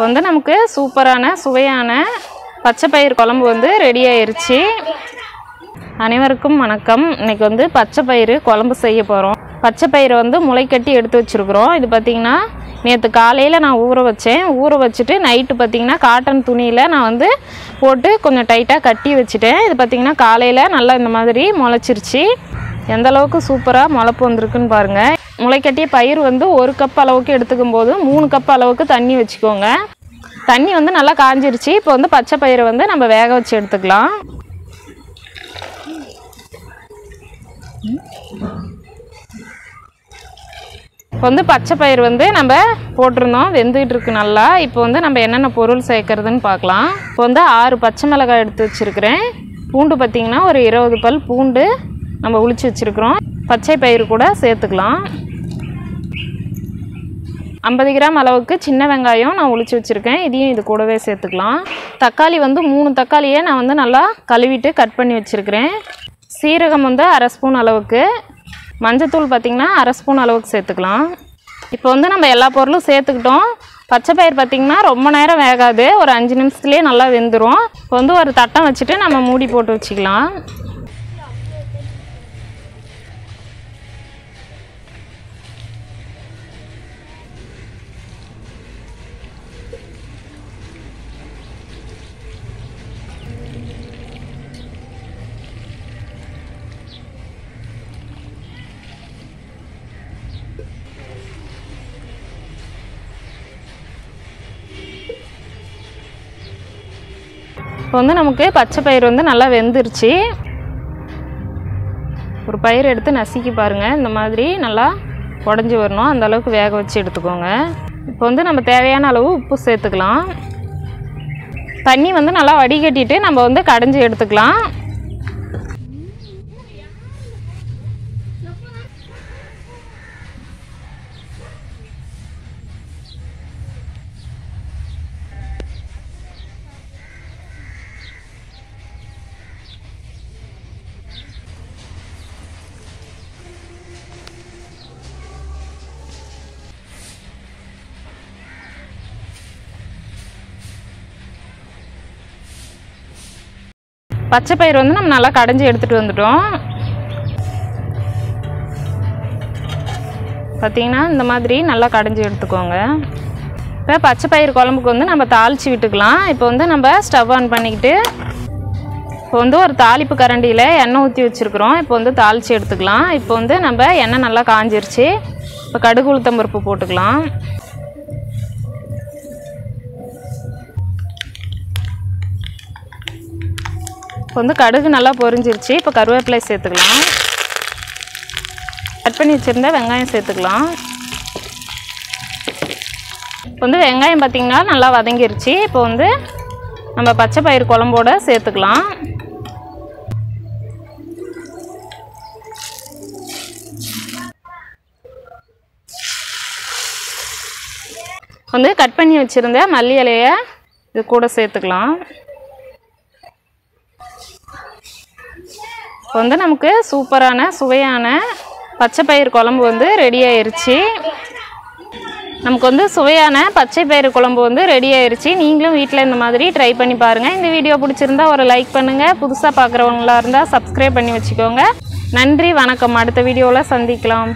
இப்போ வந்து நமக்கு சூப்பரான சுவையான பச்சை பயிர் குழம்பு வந்து ரெடி ஆயிருச்சு. அனைவருக்கும் வணக்கம். இன்னைக்கு வந்து பச்சை பயிர் குழம்பு செய்ய போகிறோம். பச்சை பயிரை வந்து முளைக்கட்டி எடுத்து வச்சுருக்குறோம். இது பார்த்திங்கன்னா நேற்று காலையில் நான் ஊற வச்சேன். ஊற வச்சுட்டு நைட்டு பார்த்திங்கன்னா காட்டன் துணியில் நான் வந்து போட்டு கொஞ்சம் டைட்டாக கட்டி வச்சுட்டேன். இது பார்த்திங்கன்னா காலையில் நல்லா இந்த மாதிரி முளைச்சிருச்சு. எந்த அளவுக்கு சூப்பராக முளைப்பு வந்திருக்குன்னு பாருங்கள். முளைக்கட்டிய பயிர் வந்து 1 கப் அளவுக்கு எடுத்துக்கும் போது 3 கப் அளவுக்கு தண்ணி வச்சுக்கோங்க. தண்ணி வந்து நல்லா காஞ்சிருச்சு. இப்போ வந்து பச்சை பயிரை வந்து நம்ம வேக வச்சு எடுத்துக்கலாம். இப்போ வந்து பச்சை பயிர் வந்து நம்ம போட்டிருந்தோம், வெந்துகிட்டு இருக்கு நல்லா. இப்போ வந்து நம்ம என்னென்ன பொருள் சேர்க்கறதுன்னு பார்க்கலாம். இப்போ வந்து 6 பச்சை மிளகாய் எடுத்து வச்சுருக்கிறேன். பூண்டு பார்த்திங்கன்னா ஒரு 20 பல் பூண்டு நம்ம உளிச்சு வச்சுருக்குறோம். பச்சை பயிர் கூட சேர்த்துக்கலாம். 50 கிராம் அளவுக்கு சின்ன வெங்காயம் நான் உளிச்சு வச்சுருக்கேன். இதையும் இது கூடவே சேர்த்துக்கலாம். தக்காளி வந்து 3 தக்காளியை நான் வந்து நல்லா கழுவிட்டு கட் பண்ணி வச்சுருக்கிறேன். சீரகம் வந்து 1/2 ஸ்பூன் அளவுக்கு, மஞ்சத்தூள் பார்த்திங்கன்னா 1/2 ஸ்பூன் அளவுக்கு சேர்த்துக்கலாம். இப்போ வந்து நம்ம எல்லா பொருளும் சேர்த்துக்கிட்டோம். பச்சை பயிர் பார்த்திங்கன்னா ரொம்ப நேரம் வேகாது, ஒரு 5 நிமிஷத்துலேயே நல்லா வெந்துடும். இப்போ வந்து ஒரு தட்டம் வச்சுட்டு நம்ம மூடி போட்டு வச்சுக்கலாம். இப்போ வந்து நமக்கு பச்சை பயிர் வந்து நல்லா வெந்துருச்சு. ஒரு பயிர் எடுத்து நசுக்கி பாருங்கள். இந்த மாதிரி நல்லா உடஞ்சி வரணும், அந்த அளவுக்கு வேக வச்சு எடுத்துக்கோங்க. இப்போ வந்து நம்ம தேவையான அளவு உப்பு சேர்த்துக்கலாம். தண்ணி வந்து நல்லா வடிகட்டிட்டு நம்ம வந்து கடைஞ்சி எடுத்துக்கலாம். பச்சை பயிர் வந்து நம்ம நல்லா கடைஞ்சி எடுத்துகிட்டு வந்துட்டோம். பார்த்திங்கன்னா இந்த மாதிரி நல்லா கடைஞ்சி எடுத்துக்கோங்க. இப்போ பச்சை பயிர் குழம்புக்கு வந்து நம்ம தாளித்து விட்டுக்கலாம். இப்போ வந்து நம்ம ஸ்டவ் ஆன் பண்ணிக்கிட்டு இப்போ வந்து ஒரு தாளிப்பு கரண்டியில் எண்ணெய் ஊற்றி வச்சுருக்குறோம். இப்போ வந்து தாளித்து எடுத்துக்கலாம். இப்போ வந்து நம்ம எண்ணெய் நல்லா காஞ்சிருச்சு. இப்போ கடுகு உளுத்தம் பருப்பு போட்டுக்கலாம். இப்போ வந்து கடுகு நல்லா பொரிஞ்சிருச்சு. இப்போ கருவேப்பிலை சேர்த்துக்கலாம். கட் பண்ணி வச்சுருந்த வெங்காயம் சேர்த்துக்கலாம். இப்போ வந்து வெங்காயம் பார்த்திங்கன்னா நல்லா வதங்கிருச்சு. இப்போ வந்து நம்ம பச்சை பயிர் குழம்போடு சேர்த்துக்கலாம். வந்து கட் பண்ணி வச்சுருந்த மல்லி இலையை இது கூட சேர்த்துக்கலாம். இப்போ வந்து நமக்கு சூப்பரான சுவையான பச்சை பயிர் குழம்பு வந்து ரெடி ஆயிருச்சு. நமக்கு வந்து சுவையான பச்சை பயிர் குழம்பு வந்து ரெடி ஆயிருச்சு. நீங்களும் வீட்டில் இந்த மாதிரி ட்ரை பண்ணி பாருங்கள். இந்த வீடியோ பிடிச்சிருந்தா ஒரு லைக் பண்ணுங்கள். புதுசாக பார்க்குறவங்களா இருந்தால் சப்ஸ்கிரைப் பண்ணி வச்சுக்கோங்க. நன்றி, வணக்கம். அடுத்த வீடியோவில் சந்திக்கலாம்.